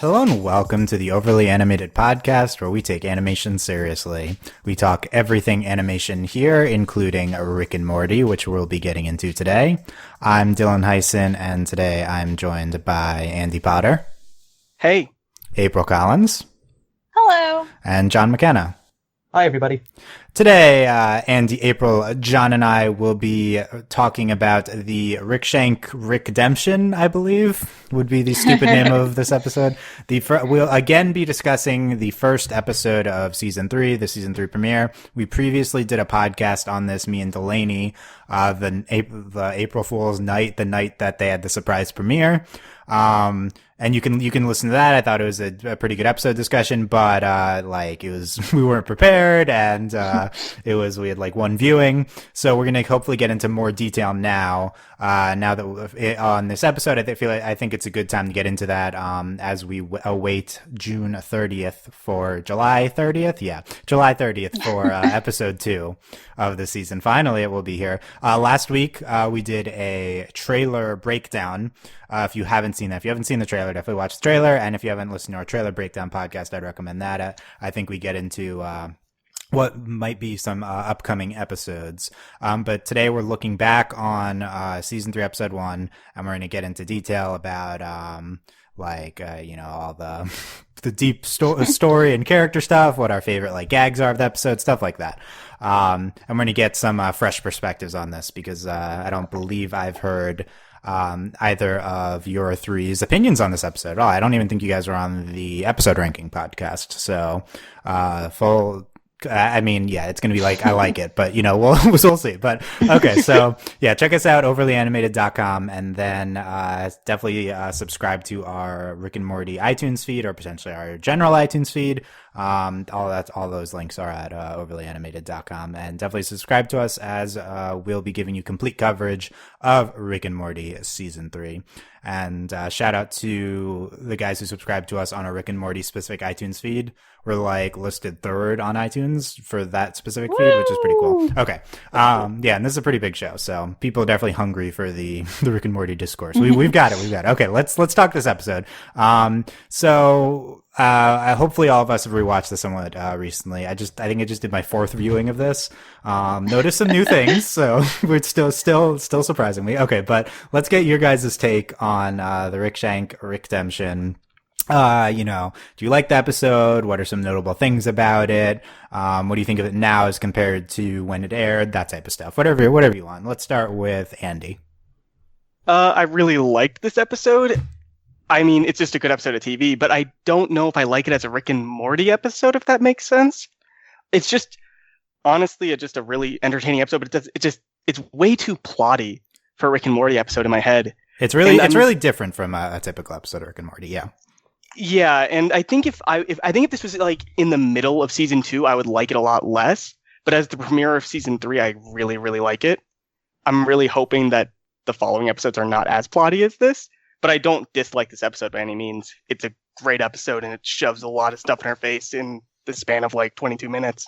Hello and welcome to the Overly Animated Podcast, where we take animation seriously. We talk everything animation here, including Rick and Morty, which we'll be getting into today. I'm Dylan Hysen, and today I'm joined by Andy Potter. Hey. April Collins. Hello. And John McKenna. Hi, everybody. Today, Andy, April, John, and I will be talking about the Rickshank Rickdemption, I believe, would be the stupid name of this episode. We'll again be discussing the first episode of Season 3, the Season 3 premiere. We previously did a podcast on this, me and Delaney, the April Fool's night, the night that they had the surprise premiere. And you can listen to that. I thought it was a pretty good episode discussion, but we weren't prepared, and we had like one viewing. So we're gonna hopefully get into more detail now. Now that on this episode, I think it's a good time to get into that. As we await June 30th for July 30th, July 30th for episode 2 of the season. Finally, it will be here. Last week we did a trailer breakdown. If you haven't seen that, if you haven't seen the trailer, definitely watch the trailer. And if you haven't listened to our trailer breakdown podcast, I'd recommend that. I think we get into what might be some upcoming episodes. But today we're looking back on season 3, episode 1, and we're going to get into detail about all the deep story and character stuff, what our favorite gags are of the episode, stuff like that. And we're going to get some fresh perspectives on this because I don't believe I've heard either of your three's opinions on this episode at all. I don't even think you guys are on the episode ranking podcast. So, it's going to be I like it, but we'll see. But okay. So check us out, overlyanimated.com, and then, definitely, subscribe to our Rick and Morty iTunes feed, or potentially our general iTunes feed. All those links are at, overlyanimated.com, and definitely subscribe to us as, we'll be giving you complete coverage of Rick and Morty season 3. And, shout out to the guys who subscribe to us on a Rick and Morty specific iTunes feed. We're listed 3rd on iTunes for that specific feed, which is pretty cool. Okay. And this is a pretty big show, so people are definitely hungry for the Rick and Morty discourse. We've got it. Okay, let's talk this episode. Hopefully all of us have rewatched this somewhat recently. I think I just did my 4th viewing of this. Noticed some new things, so it's still surprising me. Okay, but let's get your guys' take on the Rickshank Rickdemption. Do you like the episode? What are some notable things about it? What do you think of it now as compared to when it aired? That type of stuff. Whatever you want. Let's start with Andy. I really liked this episode. I mean, it's just a good episode of TV, but I don't know if I like it as a Rick and Morty episode, if that makes sense. It's just, honestly, just a really entertaining episode, but it's way too plotty for a Rick and Morty episode in my head. It's really different from a typical episode of Rick and Morty, yeah. Yeah, and I think if this was in the middle of season 2, I would like it a lot less. But as the premiere of season 3, I really, really like it. I'm really hoping that the following episodes are not as plotty as this. But I don't dislike this episode by any means. It's a great episode, and it shoves a lot of stuff in our face in the span of 22 minutes.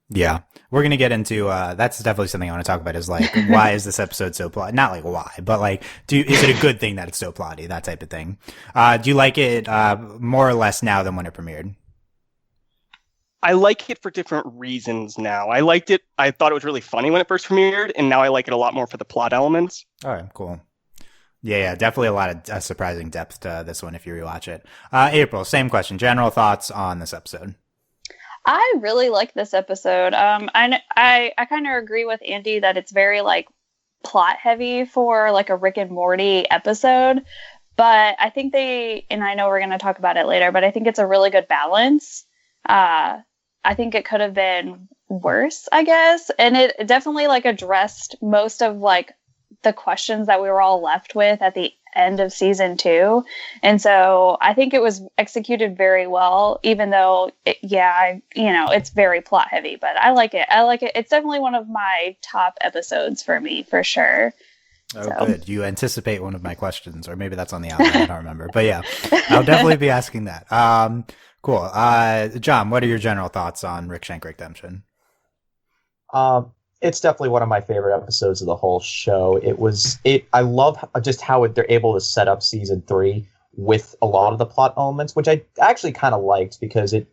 Yeah, we're going to get into, that's definitely something I want to talk about is why is this episode so plotty? Not why, but is it a good thing that it's so plotty? That type of thing. Do you like it, more or less now than when it premiered? I like it for different reasons now. I thought it was really funny when it first premiered, and now I like it a lot more for the plot elements. All right, cool. Yeah, definitely a lot of surprising depth to this one if you rewatch it. April, same question. General thoughts on this episode? I really like this episode. I kind of agree with Andy that it's very plot heavy for a Rick and Morty episode, but I think and I know we're going to talk about it later, but I think it's a really good balance. I think it could have been worse, I guess, and it definitely addressed most of the questions that we were all left with at the end of season 2. And so I think it was executed very well, even though it's very plot heavy, but I like it. It's definitely one of my top episodes for me, for sure. Oh, good. You anticipate one of my questions, or maybe that's on the outline. I don't remember, but yeah, I'll definitely be asking that. Cool. John, what are your general thoughts on Rickshank Rickdemption? It's definitely one of my favorite episodes of the whole show. I love just how they're able to set up season 3 with a lot of the plot elements, which I actually kind of liked because it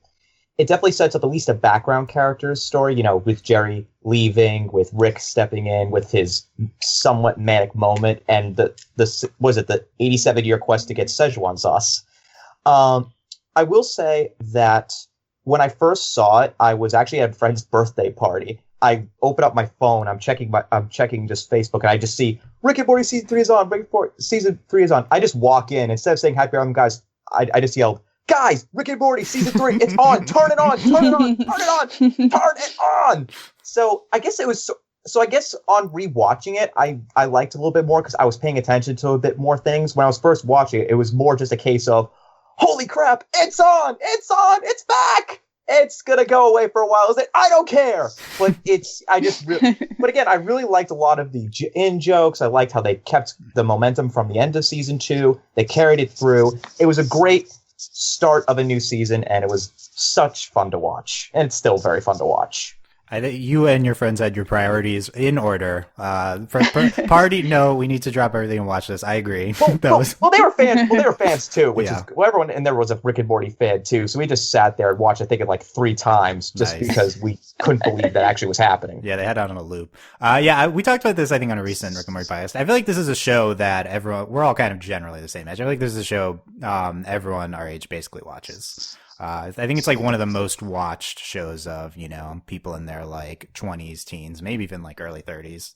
definitely sets up at least a background character's story, you know, with Jerry leaving, with Rick stepping in, with his somewhat manic moment, and the 87-year quest to get Szechuan sauce. I will say that when I first saw it, I was actually at a friend's birthday party. I open up my phone, I'm checking just Facebook, and I just see Rick and Morty season 3 is on. Rick and Morty season 3 is on. I just walk in, instead of saying happy hour, guys, I just yelled, "Guys, Rick and Morty season 3, it's on! Turn it on! Turn it on! Turn it on! Turn it on!" So I guess it was so I guess on rewatching it, I liked it a little bit more because I was paying attention to a bit more things. When I was first watching it, it was more just a case of, holy crap, it's on! It's on! It's back! It's gonna go away for a while. I was like, I don't care. But but again, I really liked a lot of the in-jokes. I liked how they kept the momentum from the end of season 2. They carried it through. It was a great start of a new season, and it was such fun to watch. And it's still very fun to watch. I think you and your friends had your priorities in order. For party, no, we need to drop everything and watch this. I agree. Well, they were fans. Well, they were fans too, which is everyone in there was a Rick and Morty fan too. So we just sat there and watched, I think, it like 3 times just because we couldn't believe that actually was happening. Yeah, they had it on a loop. We talked about this, I think, on a recent Rick and Morty podcast. I feel like this is a show that we're all kind of generally the same age. I feel like this is a show everyone our age basically watches. I think it's like one of the most watched shows of, you know, people in their like 20s, teens, maybe even like early 30s.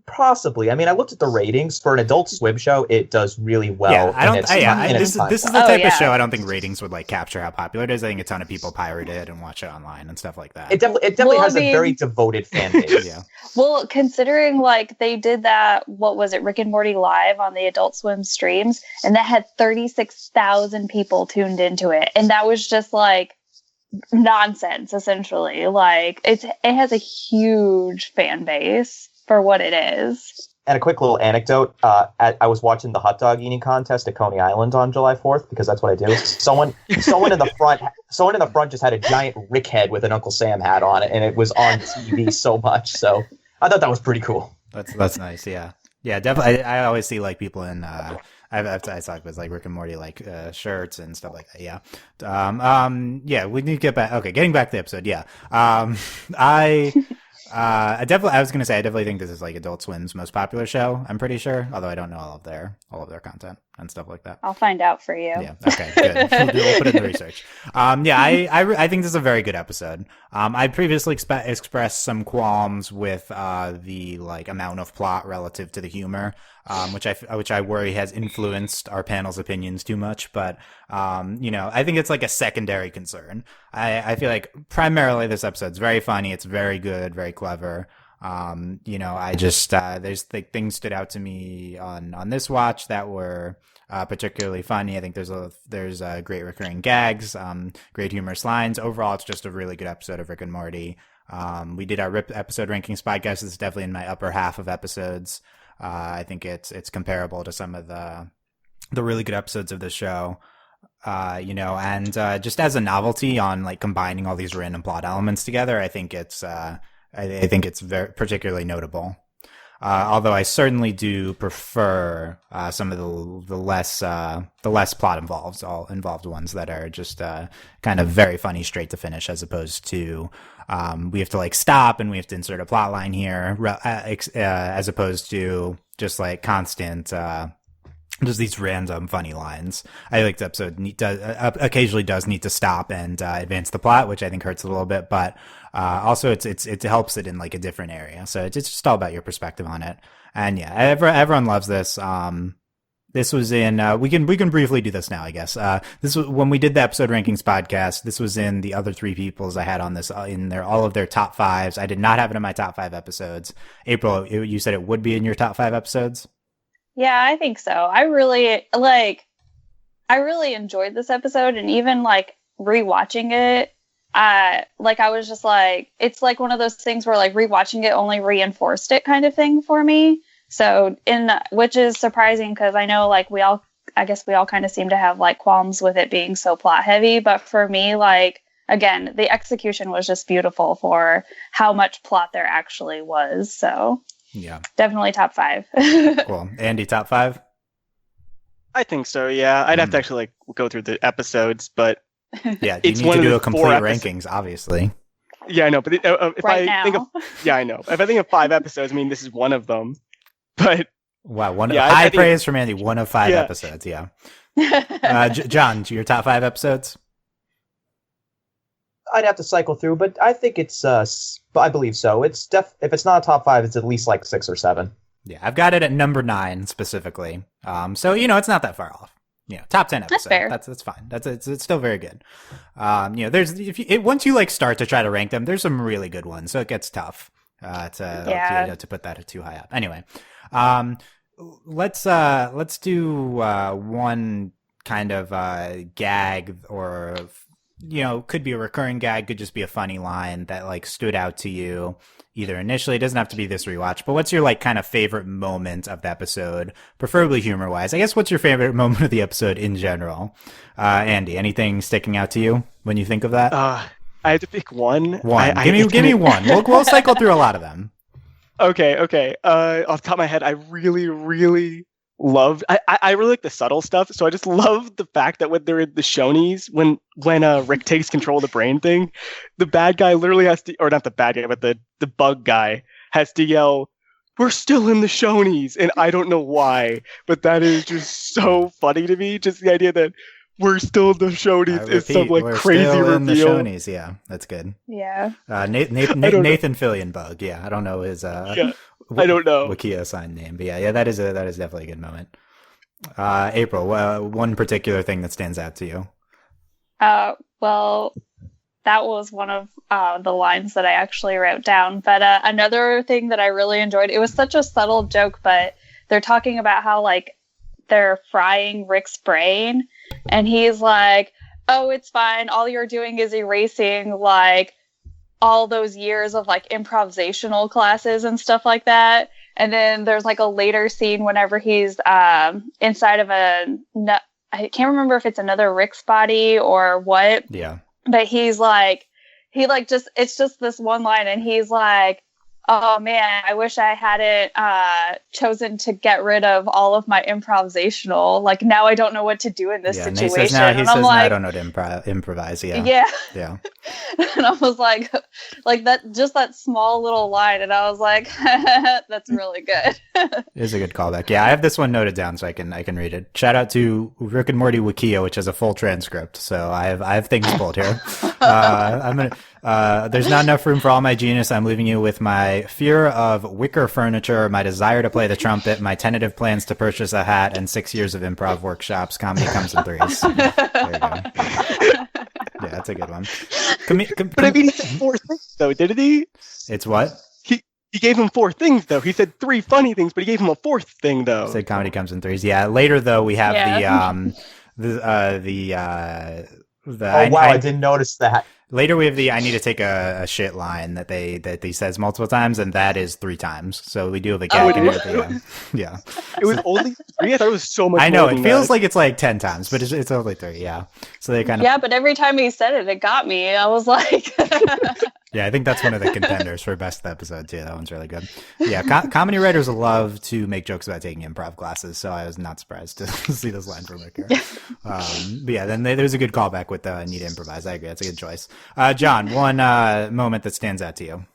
Possibly. I mean, I looked at the ratings for an Adult Swim show. It does really well. This is the type of show I don't think ratings would like capture how popular it is. I think a ton of people pirate it and watch it online and stuff like that. It definitely has a very devoted fan base. Yeah. Well, considering like they did that, what was it, Rick and Morty Live on the Adult Swim streams, and that had 36,000 people tuned into it, and that was just like nonsense, essentially. Like it has a huge fan base for what it is. And a quick little anecdote: I was watching the hot dog eating contest at Coney Island on July 4th because that's what I do. Someone in the front just had a giant Rick head with an Uncle Sam hat on it, and it was on TV so much. So I thought that was pretty cool. That's nice. Yeah, definitely. I always see like people in. I talked with like Rick and Morty like shirts and stuff like that. Yeah. Yeah, we need to get back. Okay, getting back to the episode. Yeah. I was gonna say I definitely think this is like Adult Swim's most popular show. I'm pretty sure, although I don't know all of their content and stuff like that. I'll find out for you. Yeah. Okay. Good. We'll put it in the research. I think this is a very good episode. I previously expressed some qualms with the like amount of plot relative to the humor, which I worry has influenced our panel's opinions too much. But I think it's like a secondary concern. I feel like primarily this episode's very funny. It's very good, very clever. I just there's like things stood out to me on this watch that were particularly funny. I think there's great recurring gags, great humorous lines. Overall, it's just a really good episode of Rick and Morty. We did our episode rankings podcast. It's definitely in my upper half of episodes. I think it's comparable to some of the really good episodes of the show. And just as a novelty on like combining all these random plot elements together, I think it's very particularly notable. Although I certainly do prefer some of the less plot involved ones that are just kind of very funny straight to finish, as opposed to we have to like stop and we have to insert a plot line here, as opposed to just like constant just these random funny lines. I think the episode occasionally does need to stop and advance the plot, which I think hurts a little bit, but also it helps it in like a different area. So it's just all about your perspective on it. And yeah, everyone loves this. This was in we can briefly do this now, I guess. This was when we did the episode rankings podcast. This was in the other 3 people's I had on this in all of their top 5s. I did not have it in my top 5 episodes. April, you said it would be in your top 5 episodes. Yeah, I think so. I really enjoyed this episode, and even like rewatching it, I was just like, it's like one of those things where like rewatching it only reinforced it kind of thing for me. So which is surprising because I know like I guess we all kind of seem to have like qualms with it being so plot heavy, but for me, like again, the execution was just beautiful for how much plot there actually was. So. Yeah. Definitely top 5. Cool. Andy, top 5? I think so. Yeah, I'd have to actually like go through the episodes, but Yeah, you it's need one to of do the a complete 4 rankings, obviously. Yeah, I know. But if Right I think now. of I know. If I think of 5 episodes, I mean, this is one of them. But Wow, Yeah, I high think- praise from Andy. 1 of 5 Yeah. episodes. Yeah. John, your top 5 episodes? I'd have to cycle through, but I think it's I believe so. It's if it's not a top 5, it's at least like 6 or 7. Yeah, I've got it at number 9 specifically. So it's not that far off. Top 10 episode. fair. That's fine. It's still very good. There's once you like start to try to rank them, there's some really good ones. So it gets tough to put that too high up. Anyway, let's do one kind of gag, or could be a recurring gag, could just be a funny line that like stood out to you either initially. It doesn't have to be this rewatch, but what's your like kind of favorite moment of the episode, preferably humor wise? I guess what's your favorite moment of the episode in general? Andy, anything sticking out to you when you think of that? I have to pick one. Give me one. We'll cycle through a lot of them. Okay. Off the top of my head, I really, really loved. I really like the subtle stuff. So I just love the fact that when they're in the Shonies, when Rick takes control of the brain thing, the bad guy literally has to, or not the bad guy, but the bug guy has to yell, "We're still in the Shonies," and I don't know why, but that is just so funny to me. Just the idea that we're still in the Shonies is some like crazy still reveal. in the Shonies. Yeah, that's good. Yeah. Nathan Fillion bug. Yeah, I don't know his. I don't know. Wikia assigned name, but yeah, that is definitely a good moment. April, one particular thing that stands out to you? Well, that was one of the lines that I actually wrote down. But another thing that I really enjoyed, it was such a subtle joke, but they're talking about how like they're frying Rick's brain, and he's like, "Oh, it's fine. All you're doing is erasing like all those years of like improvisational classes and stuff like that." And then there's like a later scene whenever he's inside of I can't remember if it's another Rick's body or what. Yeah. But he's like, it's just this one line, and he's like, "Oh man, I wish I hadn't chosen to get rid of all of my improvisational. Like now I don't know what to do in this situation." He says, and I'm like, I don't know to improvise. Yeah. Yeah. And I was like that, just that small little line, and I was like, that's really good. It is a good callback. Yeah, I have this one noted down so I can read it. Shout out to Rick and Morty Wikia, which has a full transcript. So I have things pulled here. There's not enough room for all my genius. I'm leaving you with my fear of wicker furniture, my desire to play the trumpet, my tentative plans to purchase a hat, and 6 years of improv workshops. Comedy comes in threes. There you go. Yeah, that's a good one. But I mean, he said 4 things though, didn't he? It's what? He gave him 4 things though. He said 3 funny things, but he gave him a 4th thing though. Said comedy comes in threes. Yeah. Later though, we have I didn't notice that. Later we have the "I need to take a shit" line that he says multiple times, and that is 3 times. So we do have a gag in it. Yeah. It was only 3. I thought it was so much. I know more it than feels that. like it's like 10 times, but it's only 3. Yeah. So they kind of. Yeah, but every time he said it, it got me. I was like, Yeah, I think that's one of the contenders for best of the episode too. That one's really good. Yeah, comedy writers love to make jokes about taking improv classes, so I was not surprised to see this line from Rick here. But yeah, then there's a good callback with the "need to improvise." I agree, that's a good choice. John, one moment that stands out to you.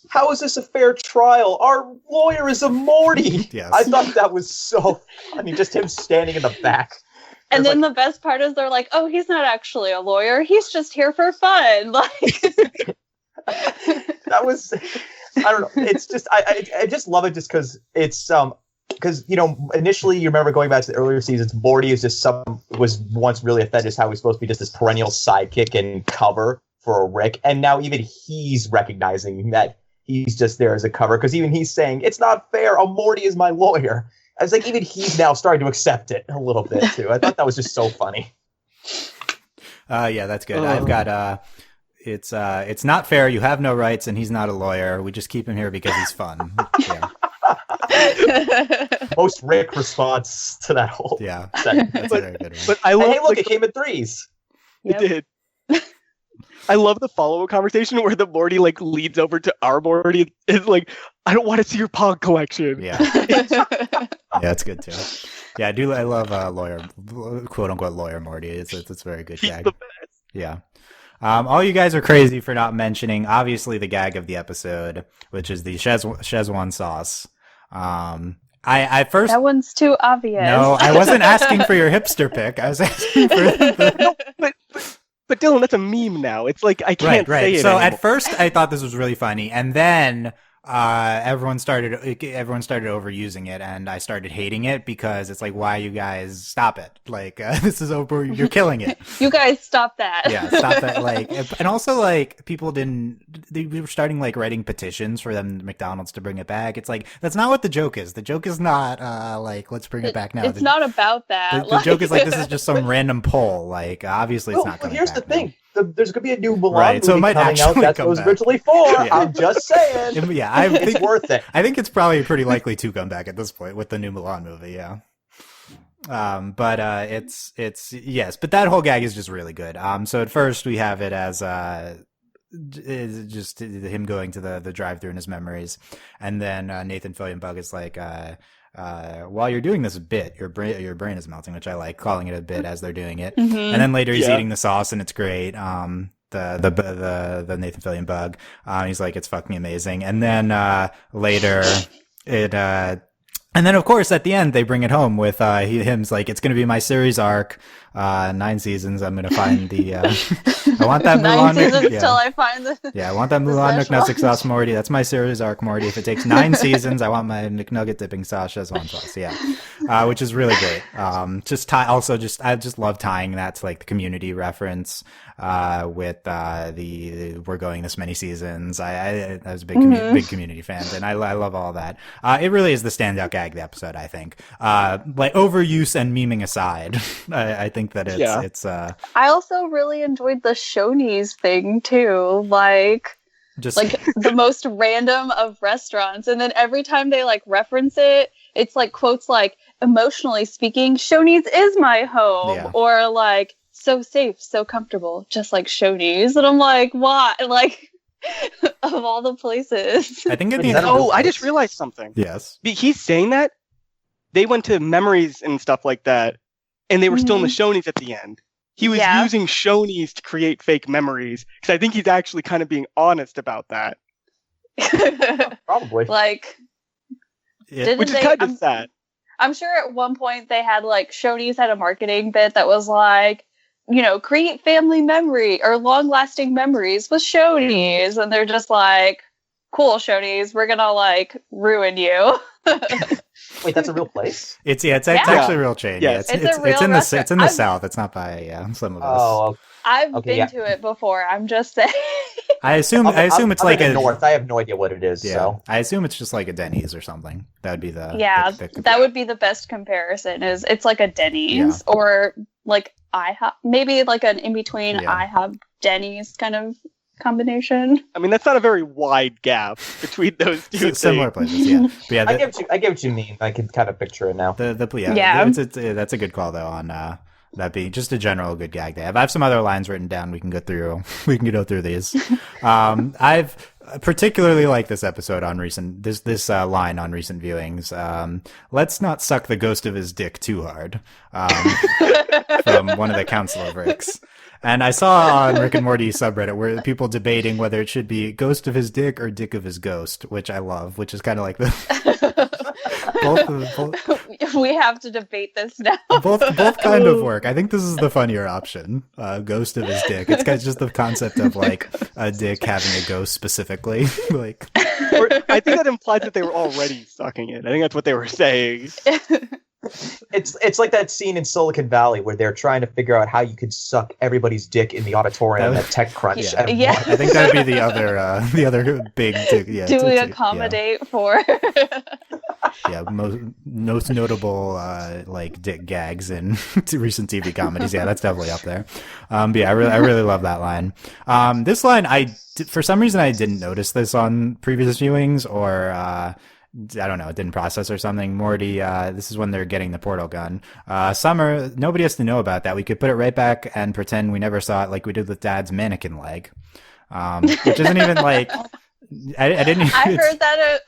How is this a fair trial? Our lawyer is a Morty. Yes. I thought that was so funny. Just him standing in the back. and then the best part is they're like, "Oh, he's not actually a lawyer. He's just here for fun." Like, that was, I don't know. It's just, I just love it just because it's, because, initially you remember going back to the earlier seasons, Morty is just was once really a fetish, how he's supposed to be just this perennial sidekick and cover for a Rick. And now even he's recognizing that he's just there as a cover, because even he's saying, "It's not fair. A Morty is my lawyer." I was like, even he's now starting to accept it a little bit too. I thought that was just so funny. Yeah, that's good. I've got it's not fair. You have no rights, and he's not a lawyer. We just keep him here because he's fun. Yeah. Most Rick response to that whole segment. That's a very good one. But I love. Hey, look, it came in 3s. It did. I love the follow-up conversation where the Morty like leads over to our Morty. It's like, "I don't want to see your pog collection." Yeah. Yeah, that's good too. Yeah, I love lawyer, quote unquote lawyer Morty. It's a very good He's gag. the best. Yeah. All you guys are crazy for not mentioning, obviously, the gag of the episode, which is the Szechuan sauce. I first That one's too obvious. no, I wasn't asking for your hipster pick. I was asking for the But Dylan, that's a meme now. It's like I can't right. say it So anymore. at first, I thought this was really funny, and then everyone started overusing it, and I started hating it because it's like, why you guys stop it? Like this is over. You're killing it. You guys stop that. Yeah, stop that. Like, and also like people they were starting like writing petitions for them McDonald's to bring it back. It's like that's not what the joke is. The joke is not like let's bring it back now. It's not about that. The joke is like this is just some random poll. Like obviously it's not. Well, Coming here's back the thing. now. There's going to be a new Mulan Right, so it movie might coming out. actually That's come what it was back. originally for. Yeah. I'm just saying. Yeah, I think It's worth it. I think it's probably pretty likely to come back at this point with the new Mulan movie. Yeah. But it's yes, but that whole gag is just really good. So at first we have it as is just him going to the drive-thru in his memories, and then Nathan Fillion Bug is like, while you're doing this bit, your brain is melting, which I like calling it a bit as they're doing it, Mhm. and then later he's Yeah. eating the sauce and it's great. The Nathan Fillion Bug, he's like, it's fucking amazing, and then later it and then, of course, at the end, they bring it home with him's like, it's going to be my series arc, 9 seasons. I'm going to find the, I want that 9 Mulan. seasons Yeah. till I find the. Yeah, I want that Mulan Szechuan. McNugget sauce, Morty. That's my series arc, Morty. If it takes 9 seasons, I want my McNugget dipping sauce, Szechuan sauce. Yeah, which is really great. I just love tying that to like the Community reference with the we're going this many seasons. I was a big big Community fan, and I love all that. It really is the standout gag of the episode, I think. Like overuse and memeing aside, I think that it's I also really enjoyed the Shoney's thing too. Like just the most random of restaurants, and then every time they like reference it, it's like quotes like emotionally speaking, Shoney's is my home, Yeah. or like so safe, so comfortable, just like Shoney's. And I'm like, why? Like of all the places. I think at Is the that end. a real Oh, I place? just realized something. Yes. He's saying that they went to memories and stuff like that, and they were still in the Shoney's at the end. He was Yeah. using Shoney's to create fake memories because I think he's actually kind of being honest about that, Probably. Like It- which is they- kind of sad. I'm sure at one point they had like Shoney's had a marketing bit that was like, you know, create family memory or long lasting memories with Shoney's, and they're just like, cool, Shoney's, we're gonna like ruin you. Wait, that's a real place? It's it's Yeah. actually a real chain. Yeah, Yes. It's a real it's in restaurant. it's in the I've- South. It's not by some of us. Oh, I've Okay, been yeah. to it before. I'm just saying. I assume it's I'm like in a the north. I have no idea what it is. yeah. So I assume it's just like a Denny's or something. That would be the Yeah, the- that would be the best comparison. Is it's like a Denny's or like IHOP, maybe like an in between Yeah. IHOP Denny's kind of combination. I mean, that's not a very wide gap between those two things. similar places. Yeah, but yeah. I get what you mean. I can kind of picture it now. Yeah. That's a good call though on that being just a general good gag they have. I have some other lines written down. We can go through. We can go through these. I've particularly liked this episode on this line on recent viewings. Let's not suck the ghost of his dick too hard. From one of the Council of Ricks. And I saw on Rick and Morty subreddit where people debating whether it should be ghost of his dick or dick of his ghost, which I love, which is kind of like both We have to debate this now. both kind of work. I think this is the funnier option. Ghost of his dick. It's just the concept of like a dick having a ghost specifically. Like Or, I think that implies that they were already sucking it. I think that's what they were saying. It's like that scene in Silicon Valley where they're trying to figure out how you could suck everybody's dick in the auditorium That at TechCrunch. yeah. Yeah. I think that'd be the other big dick. Yeah, Do we yeah. accommodate for? Yeah, most notable like dick gags in recent TV comedies. Yeah, that's definitely up there. But yeah, I really love that line. This line, for some reason I didn't notice this on previous viewings, or I don't know, it didn't process or something. Morty, this is when they're getting the portal gun. Summer, nobody has to know about that. We could put it right back and pretend we never saw it, like we did with Dad's mannequin leg, which isn't even like. I didn't. I heard that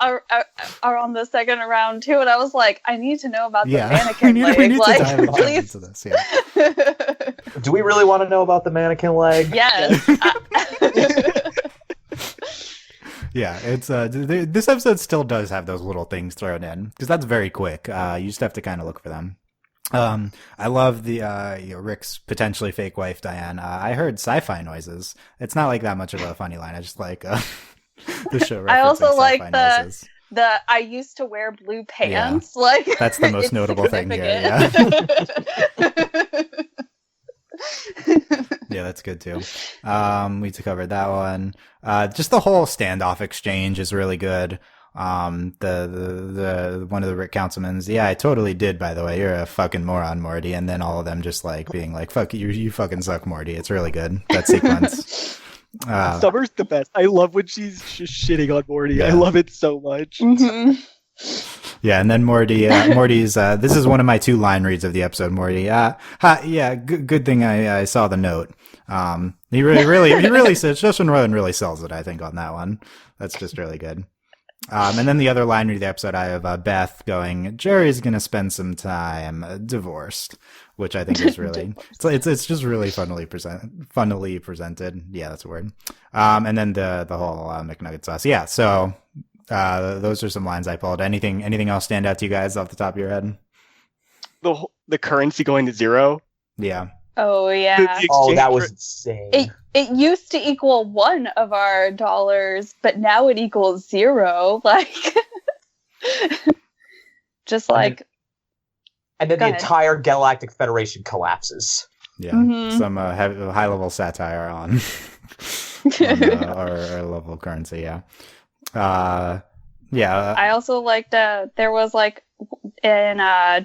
on the second round too, and I was like, I need to know about the mannequin we leg. need to Like, dive please. into this. Yeah. Do we really want to know about the mannequin leg? Yes. Yeah, it's this episode still does have those little things thrown in because that's very quick. You just have to kind of look for them. I love the Rick's potentially fake wife Diane. I heard sci-fi noises. It's not like that much of a funny line. I just like the show. I also like noises. the I used to wear blue pants. Yeah. Like that's the most notable thing here. Yeah. Yeah, that's good too. We covered that one. Just the whole standoff exchange is really good. The one of the Rick councilmen's, yeah, I totally did, by the way. You're a fucking moron, Morty. And then all of them just like being like, fuck you fucking suck, Morty. It's really good, that sequence. Summer's the best. I love when she's just shitting on Morty. Yeah. I love it so much. Mm-hmm. Yeah, and then Morty's, this is one of my 2 line reads of the episode, Morty. Good thing I saw the note. He really says, Justin Rowan really sells it, I think, on that one. That's just really good. And then the other line read of the episode, I have Beth going, Jerry's gonna spend some time divorced, which I think is really, it's just really funnily presented. Yeah, that's a word. And then the whole McNugget sauce. Yeah, so those are some lines I pulled. Anything else stand out to you guys off the top of your head? The currency going to 0. Yeah. Oh yeah. Oh, that was insane. It used to equal one of our dollars, but now it equals 0. Like, just like. And then the entire Galactic Federation collapses. Yeah, Mm-hmm. some high level satire on, our level of currency. Yeah. I also liked there was like in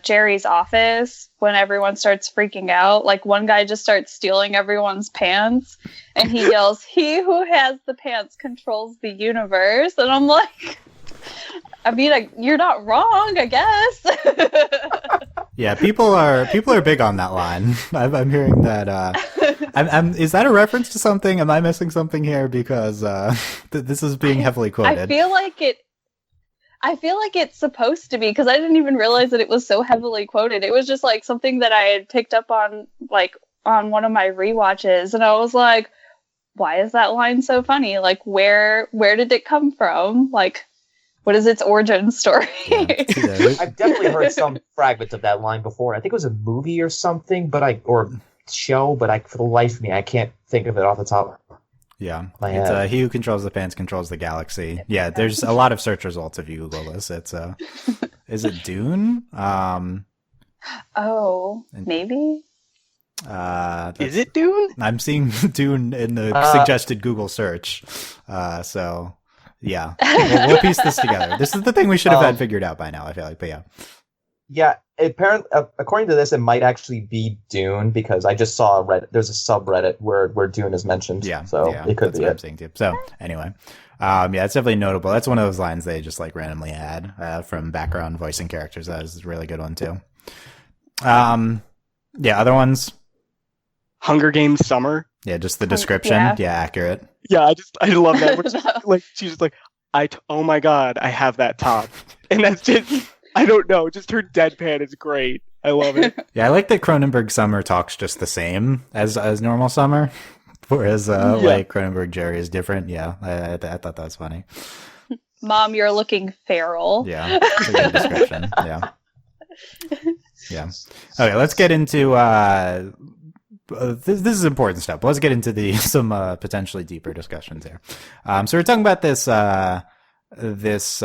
Jerry's office when everyone starts freaking out, like one guy just starts stealing everyone's pants and he yells, "He who has the pants controls the universe." And I'm like, I mean, you're not wrong, I guess. Yeah, people are big on that line. I'm hearing that. Is that a reference to something? Am I missing something here? Because this is being heavily quoted. I feel like it's supposed to be, because I didn't even realize that it was so heavily quoted. It was just like something that I had picked up on, like on one of my rewatches, and I was like, "Why is that line so funny? Like, where did it come from? Like, what is its origin story?" Yeah. I've definitely heard some fragments of that line before. I think it was a movie or something, or show, but for the life of me, I can't think of it off the top. Yeah, it's he who controls the pants controls the galaxy. Yeah, there's a lot of search results if you Google this. It's is it Dune? Oh, maybe. Is it Dune? I'm seeing Dune in the suggested Google search. So yeah, we'll piece this together. This is the thing we should have had figured out by now, I feel like. But yeah. Yeah, apparently, according to this, it might actually be Dune, because I just saw there's a subreddit where Dune is mentioned. Yeah, so it could that's be what it. I'm seeing too. So anyway, yeah, it's definitely notable. That's one of those lines they just like randomly had from background voicing characters. That was a really good one too. Yeah, other ones. Hunger Games Summer. Yeah, just the description. Yeah, accurate. Yeah, I love that. We're just, like, she's just like, oh my god, I have that top, and that's just. I don't know. Just her deadpan is great. I love it. Yeah, I like that Cronenberg Summer talks just the same as normal Summer, whereas like Cronenberg Jerry is different. Yeah, I thought that was funny. Mom, you're looking feral. Yeah, it's a good description. Yeah. Yeah. Okay, let's get into this is important stuff. Let's get into some potentially deeper discussions here. So we're talking about this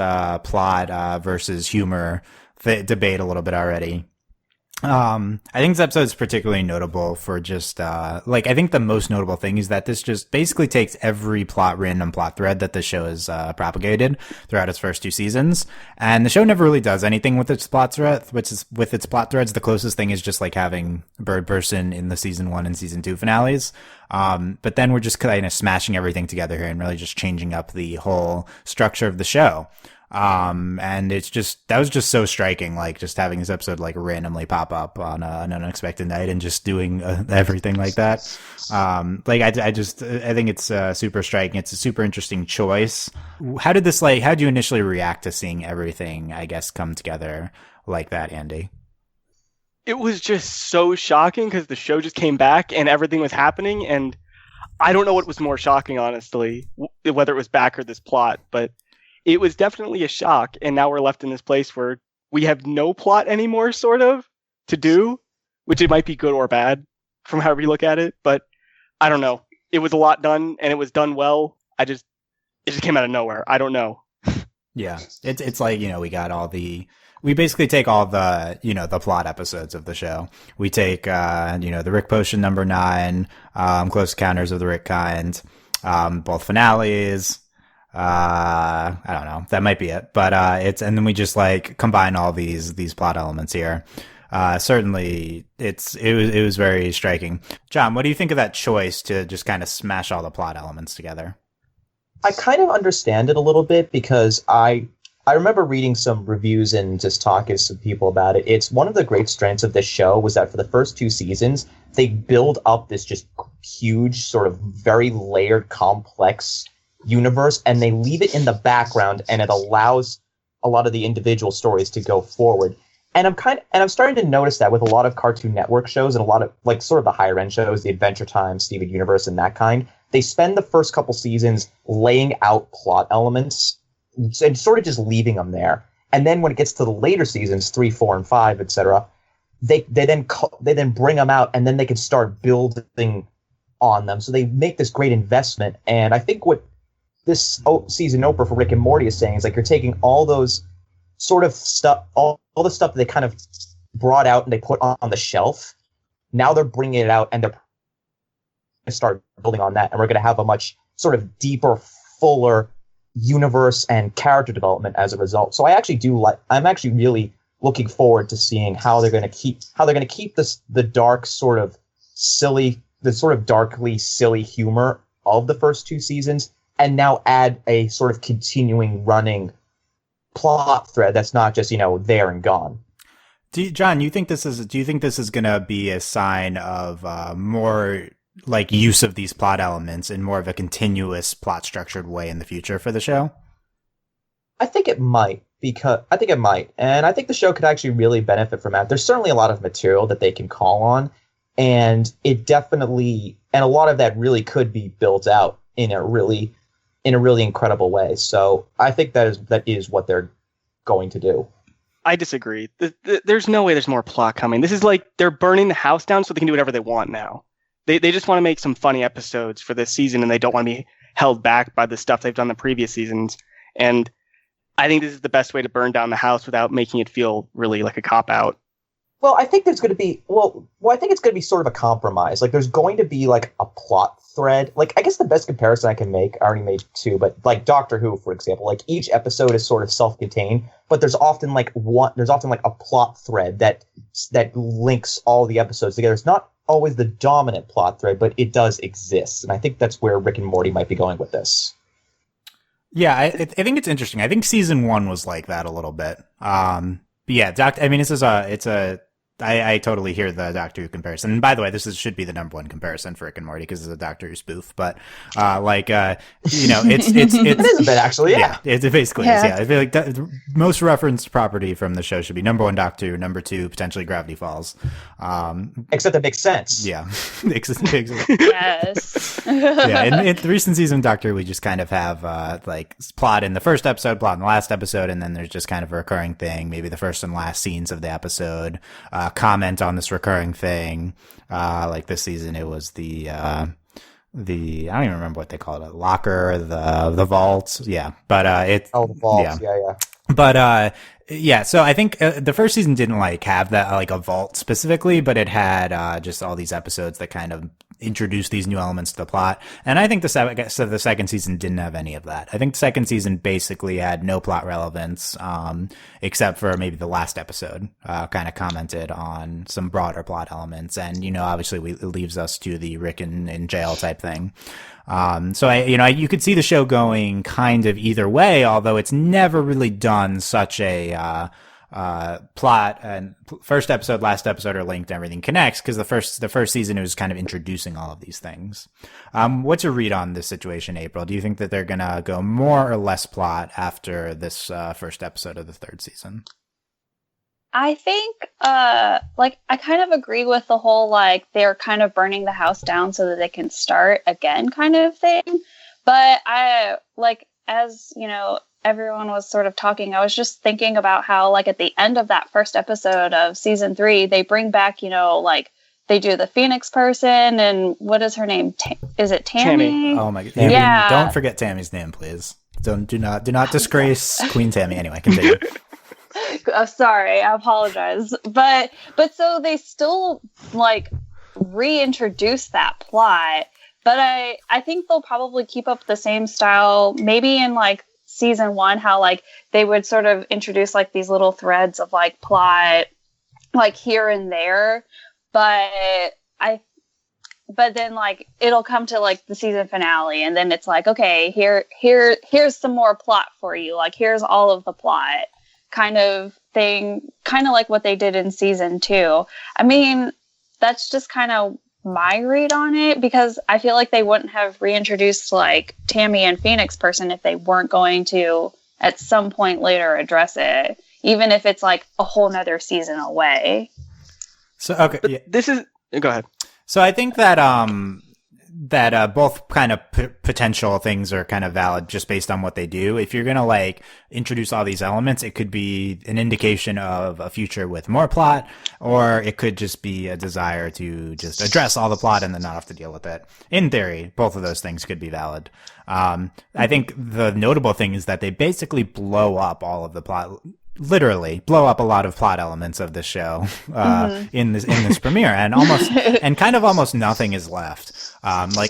plot versus humor debate a little bit already. I think this episode is particularly notable for just I think the most notable thing is that this just basically takes every random plot thread that the show has propagated throughout its first 2 seasons, and the show never really does anything with its plot threads. The closest thing is just like having Bird Person in the season 1 and season 2 finales. But then we're just kind of smashing everything together here and really just changing up the whole structure of the show. And that was just so striking, like just having this episode like randomly pop up on an unexpected night and just doing everything like that. I think it's super striking. It's a super interesting choice. How did you initially react to seeing everything, I guess, come together like that, Andy? It was just so shocking because the show just came back and everything was happening, and I don't know what was more shocking, honestly, whether it was back or this plot, but it was definitely a shock. And now we're left in this place where we have no plot anymore, sort of, to do, which it might be good or bad from however you look at it. But I don't know. It was a lot done, and it was done well. It just came out of nowhere. I don't know. Yeah, it's like, we basically take all the, the plot episodes of the show. We take, the Rick Potion number 9, Close Encounters of the Rick Kind, both finales. I don't know. That might be it. But, and then we just like combine all these plot elements here. Certainly it was very striking. John, what do you think of that choice to just kind of smash all the plot elements together? I kind of understand it a little bit because I remember reading some reviews and just talking to some people about it. It's one of the great strengths of this show was that for the first 2 seasons, they build up this just huge, sort of very layered, complex universe, and they leave it in the background, and it allows a lot of the individual stories to go forward. And I'm starting to notice that with a lot of Cartoon Network shows and a lot of like sort of the higher end shows, the Adventure Time, Steven Universe, and that kind. They spend the first couple seasons laying out plot elements and sort of just leaving them there. And then when it gets to the later seasons, 3, 4, and 5, etc., they then bring them out, and then they can start building on them. So they make this great investment. And I think what this season opener for Rick and Morty is saying is like you're taking all those sort of stuff, all the stuff that they kind of brought out and they put on the shelf. Now they're bringing it out and they're going to start building on that. And we're going to have a much sort of deeper, fuller universe and character development as a result. So I'm actually really looking forward to seeing how they're going to keep the dark sort of silly, the sort of darkly silly humor of the first 2 seasons, and now add a sort of continuing running plot thread that's not just, there and gone. John, do you think this is going to be a sign of more like use of these plot elements in more of a continuous plot structured way in the future for the show? I think it might, and I think the show could actually really benefit from that. There's certainly a lot of material that they can call on, and a lot of that really could be built out in a really incredible way. So I think that is what they're going to do. I disagree. There's no way there's more plot coming. This is like they're burning the house down so they can do whatever they want now. They just want to make some funny episodes for this season, and they don't want to be held back by the stuff they've done the previous seasons. And I think this is the best way to burn down the house without making it feel really like a cop-out. Well, I think there's going to be I think it's going to be sort of a compromise. Like, there's going to be like a plot thread. Like, I guess the best comparison I can make, I already made 2, but like Doctor Who, for example, like each episode is sort of self-contained, but there's often like a plot thread that links all the episodes together. It's not always the dominant plot thread, but it does exist, and I think that's where Rick and Morty might be going with this. Yeah, I think it's interesting. I think season 1 was like that a little bit. But yeah, I totally hear the Doctor Who comparison. And by the way, should be the number 1 comparison for Rick and Morty because it's a Doctor Who spoof. But it's it is a bit actually. Yeah, it basically is. Yeah, I feel like the most referenced property from the show should be number 1 Doctor Who, number 2 potentially Gravity Falls. Except it makes sense. Yeah, yes. Yeah, in the recent season of Doctor Who, we just kind of have like plot in the first episode, plot in the last episode, and then there's just kind of a recurring thing. Maybe the first and last scenes of the episode. Comment on this recurring thing. Like this season, it was the I don't even remember what they call it, locker, the vault. Yeah, but the vault. Yeah. But yeah, so I think the first season didn't like have that like a vault specifically, but it had just all these episodes that kind of introduce these new elements to the plot. And I think the second season didn't have any of that. I think the second season basically had no plot relevance, except for maybe the last episode, kind of commented on some broader plot elements. And, obviously it leaves us to the Rick in jail type thing. So you could see the show going kind of either way, although it's never really done such a, plot and first episode, last episode are linked, everything connects, because the first season it was kind of introducing all of these things. What's your read on this situation, April? Do you think that they're gonna go more or less plot after this first episode of the third season? I think I kind of agree with the whole they're kind of burning the house down so that they can start again kind of thing. But I as everyone was sort of talking, I was just thinking about how, at the end of that first episode of season 3, they bring back, they do the Phoenix person, and what is her name? Is it Tammy? Oh my god! Yeah. Don't forget Tammy's name, please. Do not disgrace Queen Tammy. Anyway, continue. Sorry, I apologize. But so they still reintroduce that plot, but I think they'll probably keep up the same style, maybe in season 1, how they would sort of introduce these little threads of plot here and there, but then it'll come to the season finale, and then it's okay, here's some more plot for you, here's all of the plot kind of thing, kind of like what they did in season 2. I mean, that's just kind of my read on it, because I feel like they wouldn't have reintroduced Tammy and Phoenix person if they weren't going to at some point later address it, even if it's a whole nother season away. So okay, but yeah. This is go ahead. So I think that both kind of potential things are kind of valid just based on what they do. If you're going to introduce all these elements, it could be an indication of a future with more plot, or it could just be a desire to just address all the plot and then not have to deal with it. In theory, both of those things could be valid. I think the notable thing is that they basically blow up all of the plot, literally blow up a lot of plot elements of the show in this premiere, and almost nothing is left.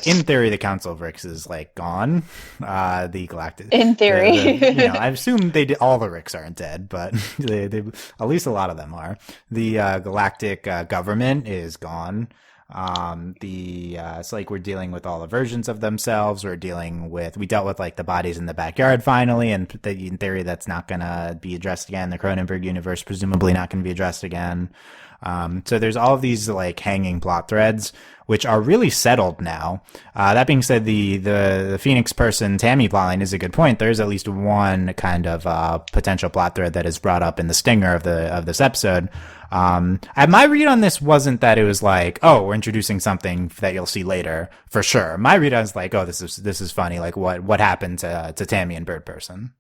In theory, the Council of Ricks is gone. The Galactic. In theory, I assume all the Ricks aren't dead, but they at least a lot of them are. The Galactic government is gone. It's we're dealing with all the versions of themselves. We dealt with the bodies in the backyard finally, and in theory that's not gonna be addressed again. The Cronenberg universe presumably not gonna be addressed again. So there's all of these hanging plot threads, which are really settled now. That being said, the Phoenix person Tammy plotline is a good point. There's at least one kind of potential plot thread that is brought up in the stinger of this episode. My read on this wasn't that it was we're introducing something that you'll see later for sure. My read on is this is funny. What happened to Tammy and Bird Person?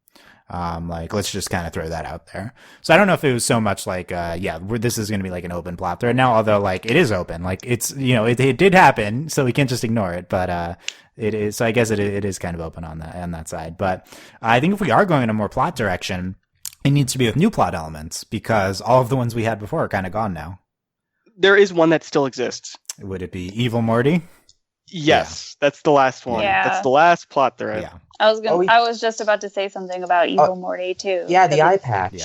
Let's just kind of throw that out there. So I don't know if it was so much this is going to be an open plot thread now, although it is open, it's, it did happen, so we can't just ignore it, but, it is, so I guess it is kind of open on that side. But I think if we are going in a more plot direction, it needs to be with new plot elements, because all of the ones we had before are kind of gone now. There is one that still exists. Would it be Evil Morty? Yes, that's the last one. Yeah. That's the last plot thread. Yeah. I was just about to say something about Evil Morty too. Yeah, the eye patch. Yeah.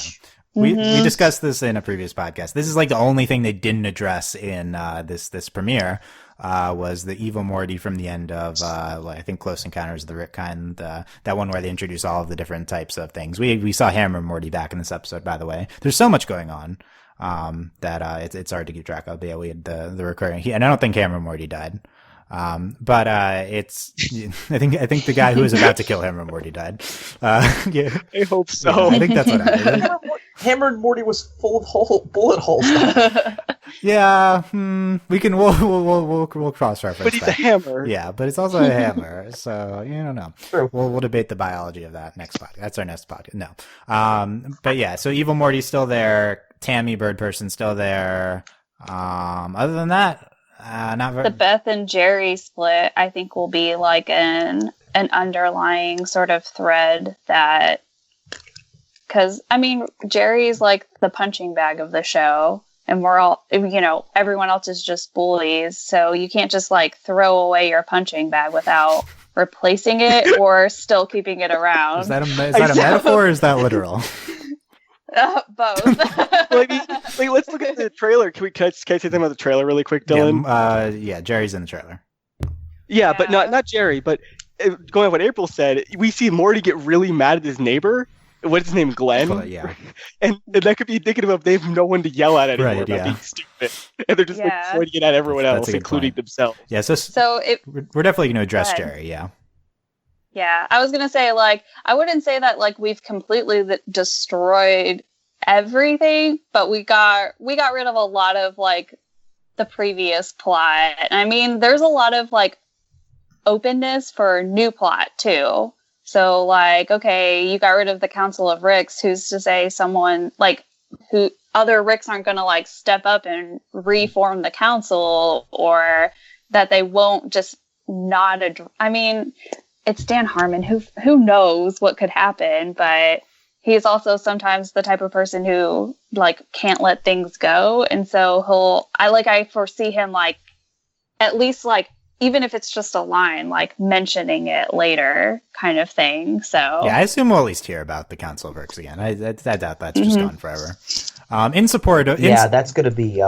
We discussed this in a previous podcast. This is the only thing they didn't address in this premiere was the Evil Morty from the end of I think Close Encounters of the Rick Kind, that one where they introduce all of the different types of things. We saw Hammer and Morty back in this episode, by the way. There's so much going on that it's hard to keep track of. But yeah, we had the recurring, and I don't think Hammer and Morty died. But it's I think the guy who was about to kill Hammer and Morty died. Yeah, I hope so. Yeah, I think that's what happened. Hammer and Morty was full of bullet holes. Yeah, we'll cross reference. But he's a hammer. Yeah, but it's also a hammer, so you don't know. True. We'll debate the biology of that next podcast. That's our next podcast. No, but yeah, so Evil Morty's still there. Tammy Bird Person's still there. Other than that. Not very... The Beth and Jerry split, I think, will be an underlying sort of thread that, because Jerry's the punching bag of the show, and we're all, everyone else is just bullies. So you can't just like throw away your punching bag without replacing it or still keeping it around. Is that a metaphor or is that literal? Both. Let's look at the trailer. Can I say something about the trailer really quick, Dylan? Yeah, Jerry's in the trailer. Yeah, but not Jerry. But going on what April said, we see Morty get really mad at his neighbor. What's his name, Glenn? Yeah. And that could be indicative of they have no one to yell at anymore about being stupid, and they're just like pointing it at everyone else, including themselves. Yeah, we're definitely going to address Jerry. Yeah. Yeah, I was going to say, like, I wouldn't say that, like, we've completely destroyed everything, but we got rid of a lot of, like, the previous plot. I mean, there's a lot of, like, openness for new plot, too. So, like, okay, you got rid of the Council of Ricks, who's to say someone, like, who other Ricks aren't going to, like, step up and reform the council, or that they won't just not I mean, it's Dan Harmon. Who knows what could happen, but he's also sometimes the type of person who like can't let things go, and so I foresee him like at least like even if it's just a line like mentioning it later kind of thing. So yeah, I assume we'll at least hear about the Council of Ricks again. I doubt that's just gone forever. In support of that's going to be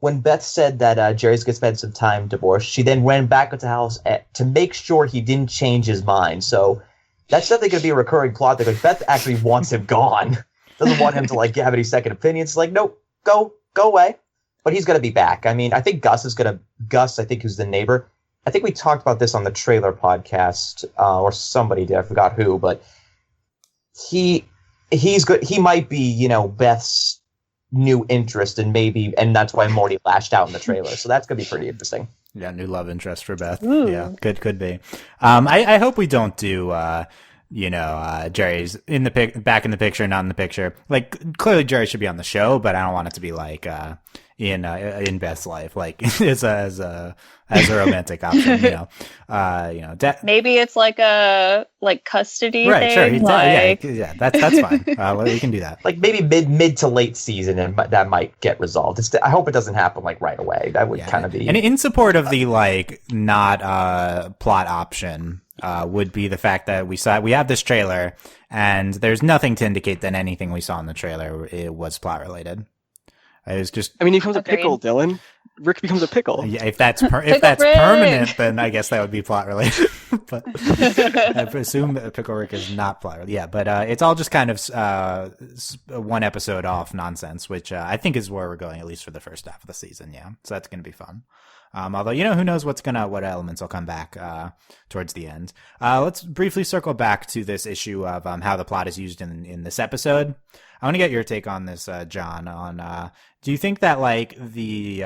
when Beth said that Jerry's going to spend some time divorced, she then went back into the house to make sure he didn't change his mind. So that's definitely going to be a recurring plot. That like, Beth actually wants him gone. Doesn't want him to like have any second opinions. It's like, nope, go away. But he's going to be back. I mean, I think Gus, I think, who's the neighbor. I think we talked about this on the trailer podcast, or somebody did. I forgot who, but he's good. He might be, Beth's new interest, and that's why Morty lashed out in the trailer. So that's gonna be pretty interesting. Yeah, new love interest for Beth. Ooh. Yeah, could be. I hope we don't do Jerry's back in the picture, not in the picture. Like clearly Jerry should be on the show, but I don't want it to be like in Beth's life, like as a romantic option. Maybe it's like a custody right, thing. Sure, yeah, that's fine. We can do that. Like maybe mid to late season, and that might get resolved. I hope it doesn't happen like right away. That would kind of be. And in support of the like not plot option, would be the fact that we have this trailer, and there's nothing to indicate that anything we saw in the trailer was plot related. It was just. I mean, he becomes a pickle, Dylan. Rick becomes a pickle. Yeah, if that's permanent, then I guess that would be plot related. But I presume that Pickle Rick is not plot related. Yeah, but it's all just kind of one episode off nonsense, which I think is where we're going, at least for the first half of the season. Yeah, so that's going to be fun. Although, who knows what elements will come back towards the end. Let's briefly circle back to this issue of how the plot is used in this episode. I want to get your take on this, John. On do you think that like the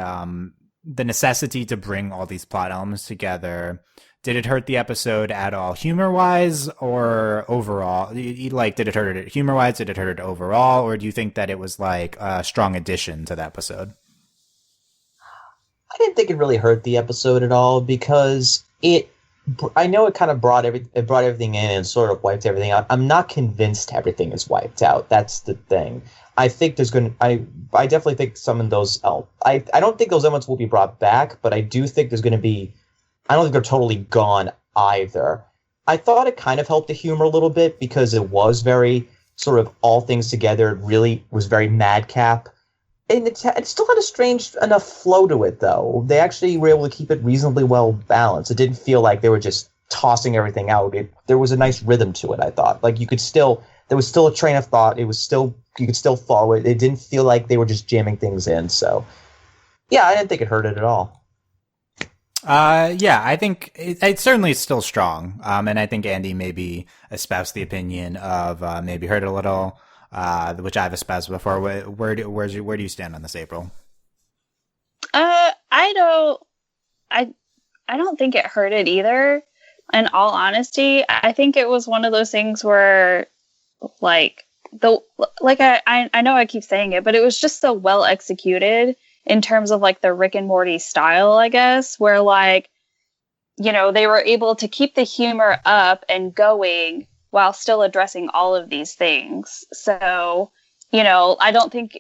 necessity to bring all these plot elements together, did it hurt the episode at all, humor wise or overall? Like, did it hurt it humor wise? Did it hurt it overall, or do you think that it was like a strong addition to the episode? I didn't think it really hurt the episode at all because I know it kind of brought everything in and sort of wiped everything out. I'm not convinced everything is wiped out. That's the thing. I think I definitely think some of those. I don't think those elements will be brought back, but I do think there's going to be. I don't think they're totally gone either. I thought it kind of helped the humor a little bit because it was very sort of all things together. It really was very madcap. And it still had a strange enough flow to it, though. They actually were able to keep it reasonably well balanced. It didn't feel like they were just tossing everything out. There was a nice rhythm to it, I thought. Like there was still a train of thought. You could still follow it. It didn't feel like they were just jamming things in. So, yeah, I didn't think it hurt it at all. Yeah, I think it certainly is still strong. And I think Andy maybe espoused the opinion of maybe hurt it a little. Which I've espoused before. Where do you stand on this, April? I don't think it hurt it either. In all honesty, I think it was one of those things where, I know I keep saying it, but it was just so well executed in terms of like the Rick and Morty style, I guess, where they were able to keep the humor up and going while still addressing all of these things. So, I don't think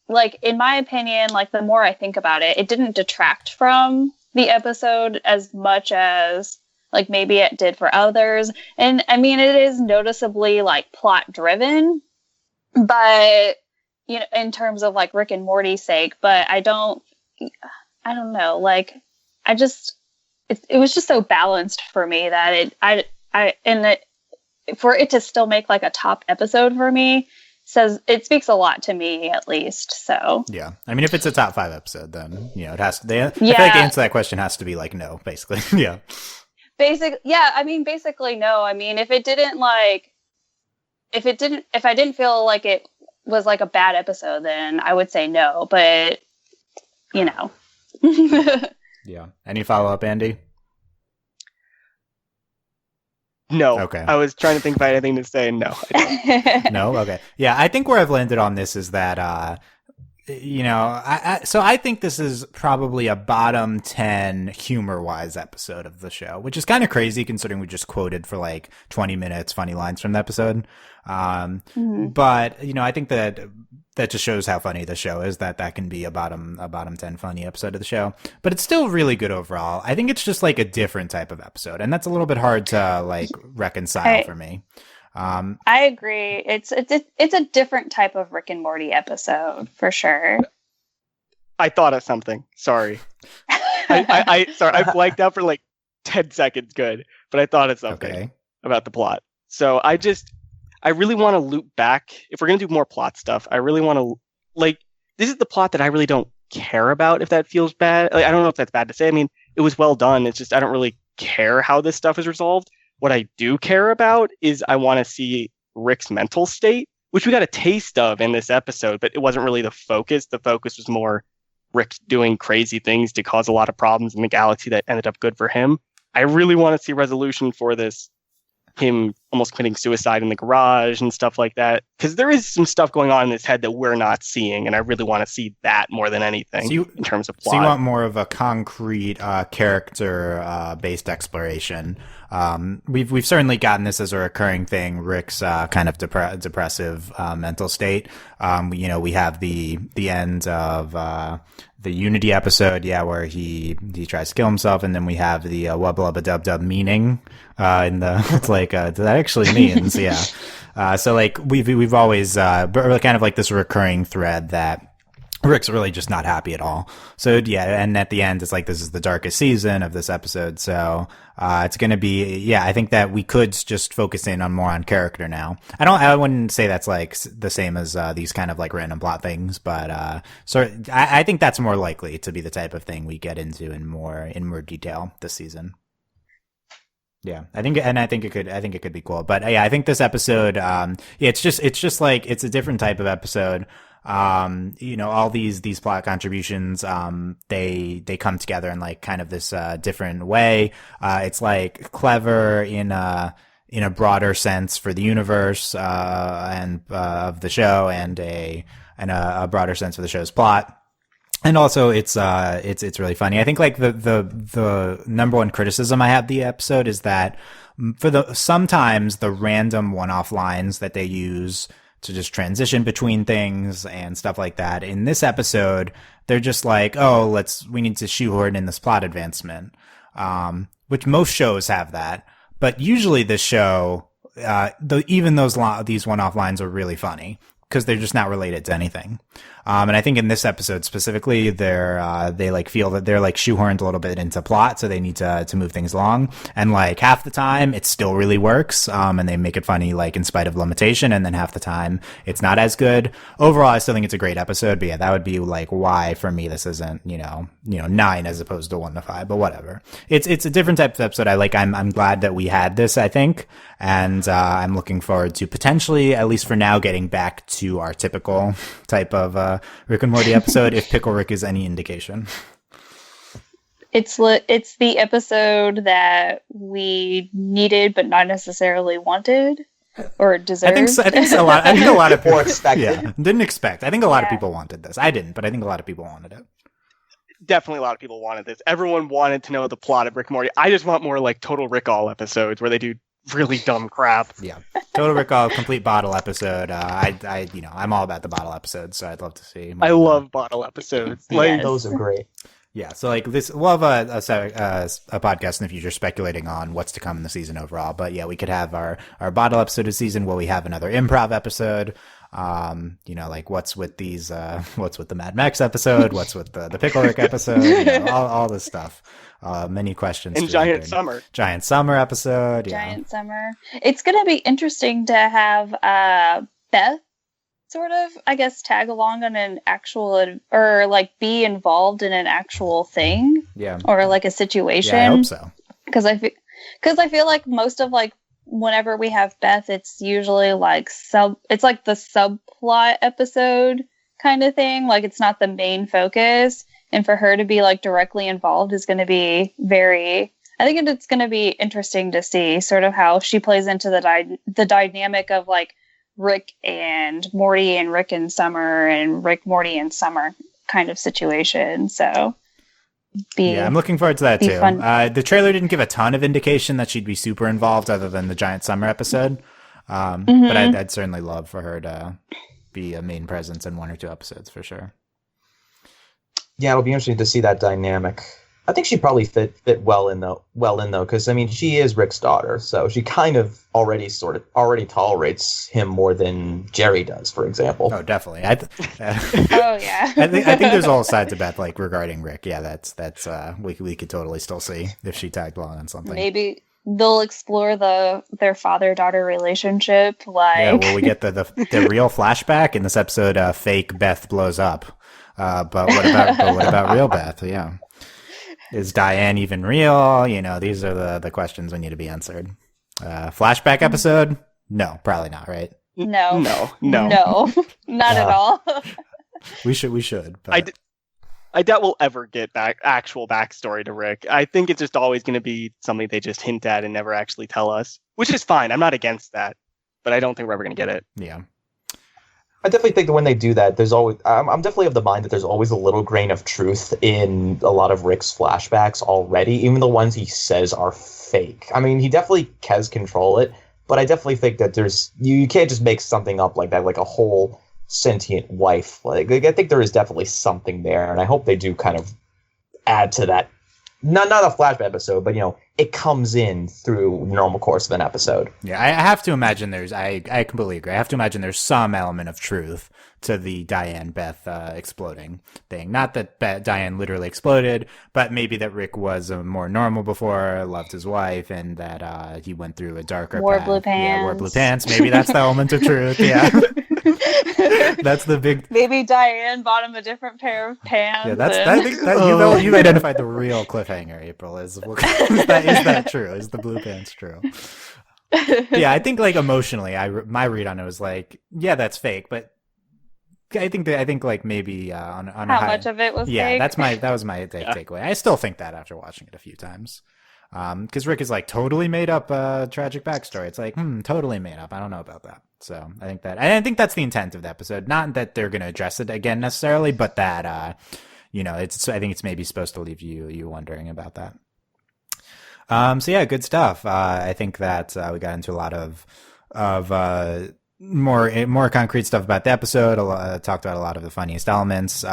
like, in my opinion, like, the more I think about it, it didn't detract from the episode as much as, like, maybe it did for others. And I mean, it is noticeably, like, plot driven, but, you know, in terms of, like, Rick and Morty's sake, but I don't know, like, it was just so balanced for me that for it to still make, like, a top episode for me, it speaks a lot to me, at least. So yeah, I mean, if it's a top 5 episode, then, you know, it has to. I feel like the answer to that question has to be like no, basically. Yeah. Basically no. I mean, if I didn't feel like it was like a bad episode, then I would say no. But you know. Yeah. Any follow up, Andy? No. Okay. I was trying to think if I had anything to say. No. I don't. No. Okay. Yeah. I think where I've landed on this is that, you know, so I think this is probably a bottom 10 humor-wise episode of the show, which is kind of crazy considering we just quoted for like 20 minutes funny lines from the episode. But, you know, I think that just shows how funny the show is, that can be a bottom 10 funny episode of the show. But it's still really good overall. I think it's just like a different type of episode, and that's a little bit hard to like reconcile for me. I agree. It's a different type of Rick and Morty episode for sure. I thought of something. Sorry. I blanked out for like 10 seconds. Good, but I thought of something about the plot. So I really want to loop back. If we're gonna do more plot stuff, I really want to, like, this is the plot that I really don't care about. If that feels bad, like, I don't know if that's bad to say. I mean, it was well done. It's just I don't really care how this stuff is resolved. What I do care about is I want to see Rick's mental state, which we got a taste of in this episode, but it wasn't really the focus. The focus was more Rick doing crazy things to cause a lot of problems in the galaxy that ended up good for him. I really want to see resolution for this, him almost committing suicide in the garage and stuff like that, because there is some stuff going on in his head that we're not seeing, and I really want to see that more than anything in terms of plot. So you want more of a concrete character based exploration. We've certainly gotten this as a recurring thing, Rick's kind of depressive mental state. You know, we have the end of the Unity episode, where he tries to kill himself, and then we have the wubba lubba dub dub meaning in the it's like that actually means so like we've always kind of like this recurring thread that Rick's really just not happy at all. So and at the end it's like this is the darkest season of this episode, so it's going to be I think that we could just focus in on more on character now. I wouldn't say that's like the same as these kind of like random plot things, but I think that's more likely to be the type of thing we get into in more detail this season. Yeah, I think it could be cool. But I think this episode it's just like it's a different type of episode. You know, all these plot contributions, they come together in like kind of this different way. It's like clever in a broader sense for the universe and of the show, and a broader sense for the show's plot. And also it's really funny. I think like the number one criticism I have of the episode is that sometimes the random one-off lines that they use to just transition between things and stuff like that. In this episode, they're just like, we need to shoehorn in this plot advancement, which most shows have that. But usually this show, even these one-off lines are really funny because they're just not related to anything. And I think in this episode specifically, they like feel that they're like shoehorned a little bit into plot, so they need to move things along. And like half the time, it still really works, and they make it funny like in spite of limitation. And then half the time, it's not as good. Overall, I still think it's a great episode. But that would be like why for me this isn't 9 as opposed to 1 to 5. But whatever, it's a different type of episode. I'm glad that we had this. I think, and I'm looking forward to potentially, at least for now, getting back to our typical type of Rick and Morty episode, if Pickle Rick is any indication. It's the episode that we needed but not necessarily wanted or deserved. I think a lot of people expected. Yeah, didn't expect. I think a lot of people wanted this. I didn't, but I think a lot of people wanted it. Definitely a lot of people wanted this. Everyone wanted to know the plot of Rick and Morty. I just want more like Total Rick All episodes where they do really dumb crap. Yeah. Total Recall complete bottle episode. I'm all about the bottle episodes, so I'd love to see more I of them. love bottle episodes. Like, Yes. Those are great. Yeah, so like this, we'll have a podcast in the future speculating on what's to come in the season overall. But yeah, we could have our bottle episode of season where we have another improv episode. Like what's with these, what's with the Mad Max episode, what's with the Pickle Rick episode, all this stuff. Many questions. and Giant Summer. Giant Summer episode. Yeah. Giant Summer. It's going to be interesting to have Beth sort of, I guess, tag along on an actual, or like be involved in an actual thing. Yeah. Or like a situation. Yeah, I hope so. Because I feel like most of like whenever we have Beth, it's usually like it's like the subplot episode kind of thing. Like it's not the main focus. And for her to be like directly involved is going to be I think it's going to be interesting to see sort of how she plays into the dynamic of like Rick and Morty and Rick and Summer and Rick, Morty and Summer kind of situation. So I'm looking forward to that too. fun. The trailer didn't give a ton of indication that she'd be super involved other than the Giant Summer episode. But I'd certainly love for her to be a main presence in one or two episodes for sure. Yeah, it'll be interesting to see that dynamic. I think she'd probably fit well in though, because I mean she is Rick's daughter, so she kind of already tolerates him more than Jerry does, for example. Oh, definitely. oh yeah. I think there's all sides of Beth like regarding Rick. Yeah, that's we could totally still see if she tagged along on something. Maybe they'll explore their father-daughter relationship. Like, yeah, will we get the real flashback in this episode? Fake Beth blows up. But what about real Beth? Yeah. Is Diane even real? These are the questions we need to be answered. Flashback episode? No, probably not, right? no, No. not at all. We should. But... I doubt we'll ever get actual backstory to Rick. I think it's just always going to be something they just hint at and never actually tell us, which is fine. I'm not against that, but I don't think we're ever going to get it. Yeah. I definitely think that when they do that, there's always. I'm definitely of the mind that there's always a little grain of truth in a lot of Rick's flashbacks already, even the ones he says are fake. I mean, he definitely can control it, but I definitely think that you can't just make something up like that, like a whole sentient wife. Like I think there is definitely something there, and I hope they do kind of add to that. Not a flashback episode, but it comes in through normal course of an episode. Yeah, I have to imagine I completely agree. I have to imagine there's some element of truth to the Diane Beth exploding thing. Not that Diane literally exploded, but maybe that Rick was more normal before, loved his wife, and that he went through a darker Wore path. blue pants. Yeah, wore blue pants. Maybe that's the element of truth. Yeah. That's the big. Maybe Diane bought him a different pair of pants. Yeah, I think that you identified the real cliffhanger. April is that true? Is the blue pants true? Yeah, I think like emotionally, my read on it was like, yeah, that's fake, but I think like maybe on how a high, much of it was yeah, fake? that was my takeaway. I still think that after watching it a few times. Because Rick is like totally made up a tragic backstory. It's like, totally made up. I don't know about that. So I think that's the intent of the episode. Not that they're going to address it again necessarily, but that, I think it's maybe supposed to leave you wondering about that. So yeah, good stuff. I think that, we got into a lot of more concrete stuff about the episode. Talked about a lot of the funniest elements.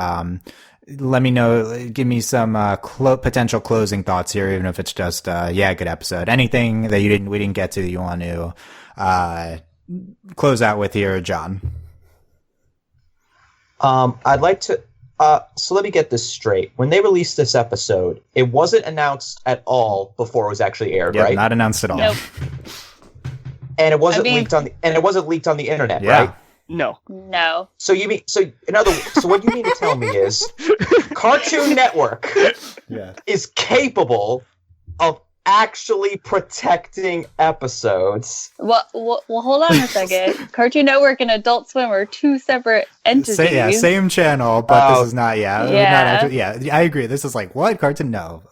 Let me know, give me some potential closing thoughts here, even if it's just good episode. Anything that we didn't get to that you want to close out with here, John? I'd like to. So let me get this straight. When they released this episode, it wasn't announced at all before it was actually aired, right? Not announced at all. Nope. And it wasn't leaked on the internet, Yeah. right? No. So what you mean to tell me is Cartoon Network is capable of actually protecting episodes. Well, hold on a second. Cartoon Network and Adult Swim are two separate entities. Same channel, but this is not. Yeah. Not actually, I agree. This is like what Cartoon? No,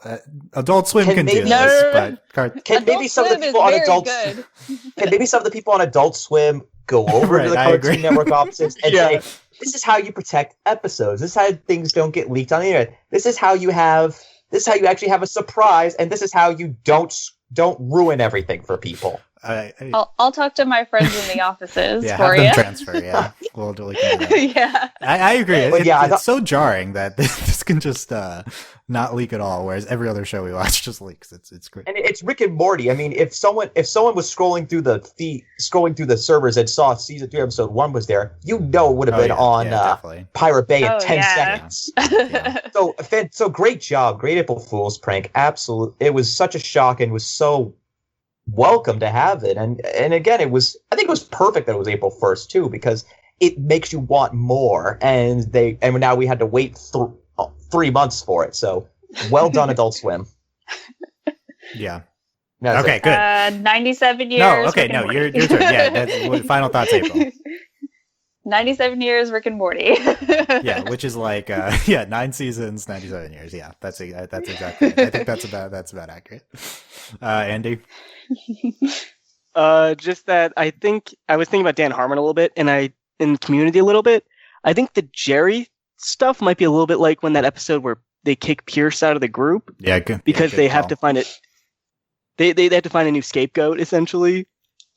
Adult Swim can do maybe- this, but Can maybe some of the people on Adult Can maybe some of the people on Adult Swim go over to the I agree. Cartoon Network offices and say, "This is how you protect episodes. This is how things don't get leaked on the internet. This is how you actually have a surprise, and this is how you don't ruin everything for people." I'll talk to my friends in the offices Yeah, for have them you. transfer. Yeah, we'll can do that. Yeah. I agree. But yeah, It's so jarring that this can just not leak at all, whereas every other show we watch just leaks. It's great. And it's Rick and Morty. I mean, if someone was scrolling through the servers and saw season 3 episode 1 was there, it would have been on definitely. Pirate Bay in 10 yeah. seconds. Yeah. So great job, great April Fool's prank. Absolutely, it was such a shock and was so welcome to have it. And again, I think it was perfect that it was April 1st too, because it makes you want more. And now we had to wait 3 months for it. So well done, Adult Swim. Yeah. No, Okay, good. 97 years. No, okay, Rick and no, Morty. your turn. Yeah, that's final thoughts, April. 97 years, Rick and Morty. Yeah, which is like 9 seasons, 97 years. Yeah, that's exactly it. I think that's about accurate. Andy? Just that I was thinking about Dan Harmon a little bit, and in Community a little bit. I think the Jerry stuff might be a little bit like when that episode where they kick Pierce out of the group. Yeah, good. Because they have to find it. They have to find a new scapegoat essentially,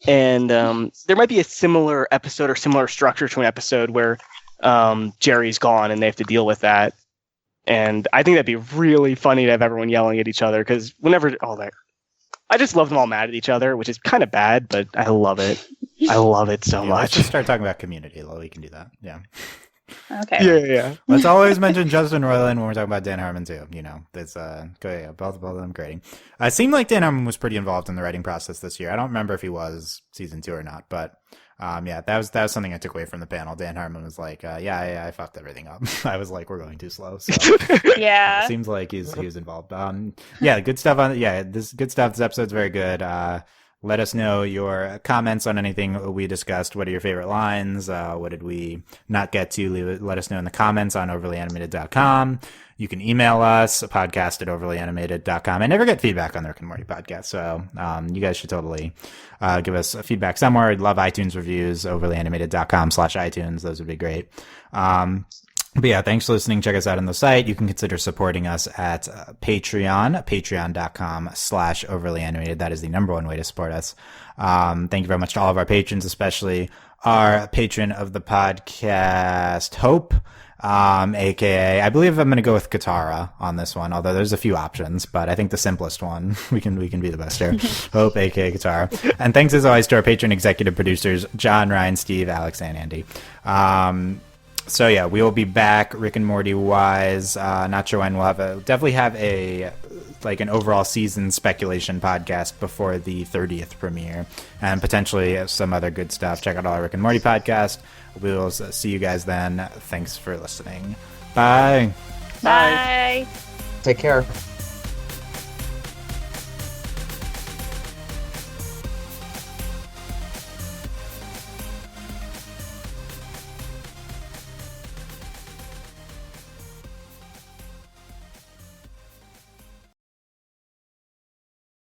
and there might be a similar episode or similar structure to an episode where Jerry's gone and they have to deal with that. And I think that'd be really funny to have everyone yelling at each other, because I just love them all mad at each other, which is kind of bad, but I love it. I love it so Let's much. just start talking about Community. We can do that. Yeah. Okay. Yeah. Let's always mention Justin Roiland when we're talking about Dan Harmon too. Both of them grading. It seemed like Dan Harmon was pretty involved in the writing process this year. I don't remember if he was season 2 or not, but that was something I took away from the panel. Dan Harmon was like, I fucked everything up. I was like, we're going too slow. So Yeah. it seems like he was involved. Good stuff this good stuff. This episode's very good. Let us know your comments on anything we discussed. What are your favorite lines? What did we not get to? Let us know in the comments on overlyanimated.com. You can email us, podcast@overlyanimated.com. I never get feedback on the Rick and Morty podcast, so you guys should totally give us feedback somewhere. I'd love iTunes reviews, overlyanimated.com/iTunes. Those would be great. But yeah, thanks for listening. Check us out on the site. You can consider supporting us at Patreon, patreon.com/overlyanimated. That is the number one way to support us. Thank you very much to all of our patrons, especially our patron of the podcast, Hope, aka, I believe I'm going to go with Katara on this one, although there's a few options, but I think the simplest one, we can be the best here. Hope, aka Katara. And thanks as always to our patron executive producers, John, Ryan, Steve, Alex, and Andy. So yeah, we will be back Rick and Morty wise. Not sure when. We'll definitely have an overall season speculation podcast before the 30th premiere, and potentially some other good stuff. Check out all our Rick and Morty podcast. We'll see you guys then. Thanks for listening. Bye. Bye. Take care.